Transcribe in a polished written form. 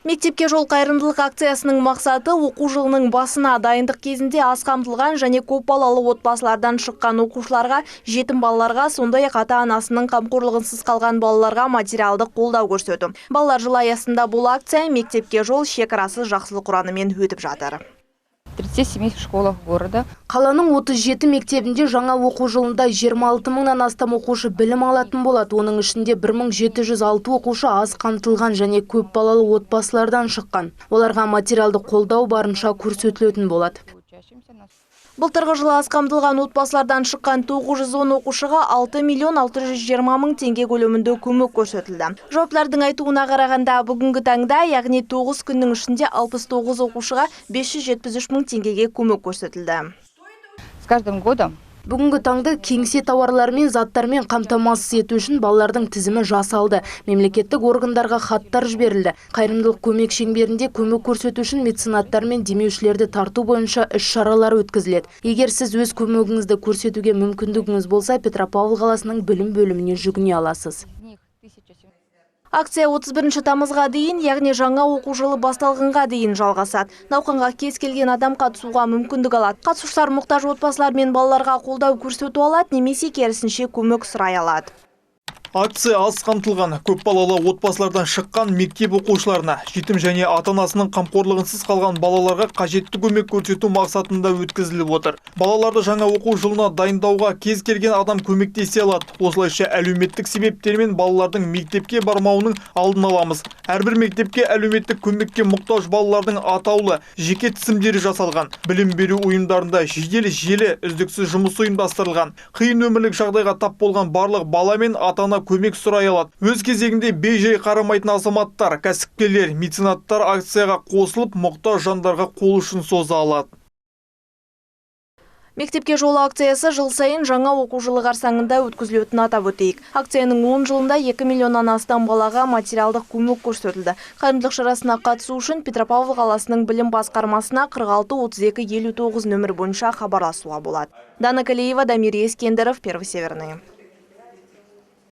Мектепке жол қайырымдылық акциясының мақсаты оқу жылының басына дайындық кезінде аз қамтылған және көп балалы отбасылардан шыққан оқушыларға, жетім балаларға, сондай-ақ ата-анасының қамқорлығынсыз қалған балаларға материалдық қолдау көрсету. Балалар жылы аясында бұл акция мектепке жол шекарасыз жақсылық ұранымен өтіп жатыр. 37 школах города. Қаланың 37 мектебінде жаңа оқу жылында 26 мыңнан астам оқушы білім алатын болады. Оның ішінде 1706 оқушы аз қамтылған және көп балалы отбасылардан шыққан. Оларға материалды қолдау барынша көрсетілетін болады. Былтырғы жылы аз қамтылған отбасылардан шыққан 910 оқушыға 6.620.000 теңге көлемінде көмек көрсетілді. Жауаптылардың айтуына қарағанда бүгінгі таңда, яғни 9 күннің ішінде 69 оқушыға 573.000 теңгеге көмек көрсетілді. С каждым годом Бүгінгі таңда кеңсе тауарлармен, заттармен қамтамасыз ету үшін балалардың тізімі жасалды. Мемлекеттік органдарға хаттар жіберілді. Қайырымдылық көмек шеңберінде көмек көрсету үшін меценаттар мен демеушілерді тарту бойынша іс-шаралар өткізіледі. Егер сіз өз көмегіңізді көрсетуге мүмкіндігіңіз болса, Петропавл қаласының білім бөліміне жүгіне аласыз. Акция 31 тамызға дейін, яғни жаңа оқу жылы басталғанға дейін жалғасады. Науқанға кез келген адам қатысуға мүмкіндік алады. Қатысушылар мұқтаж отбасылар мен балаларға қолдау көрсету алады, немесе керісінше көмек сұрай алады. Акция аз қамтылған, көп балалы отбасылардан шыққан мектеп оқушыларына, жетім және ата-анасының қамқорлығынсыз қалған балаларға қажетті көмек көрсету мақсатында өткізіліп отыр. Балаларды жаңа оқу жылына дайындауға кез келген адам көмектесе алады. Осылайша әлеуметтік себептермен балалардың мектепке бармауының алдын аламыз. Әрбір мектепке әлеуметтік көмекке мұқтаж балалардың атаулы жеке тізімдері жасалған. Білім беру ұйымдарында жедел желі үздіксіз жұмыс ұйымдастырылған. Қиын өмірлік жағдайға тап болған барлық бала мен ата-ана көмек сұрай алады. Өз кезегінде бей-жай қарамайтын азаматтар, кәсіпкерлер, меценаттар акцияға қосылып, мұқтаж жандарға қол ұшын соза алады. Мектепке жол акциясы жыл сайын жаңа оқу жылы қарсаңында өткізілетінін атап өтейік. Акцияның 10 жылында 2 миллионнан астам балаға материалдық көмек көрсетілді. Қайырымдылық шарасына қатысу үшін Петропавл қаласының білім басқармасына 46 32 59 нөмір бойынша хабарласуға болады. Дана Калеева, Дамир Ескендеров, Первый Северный.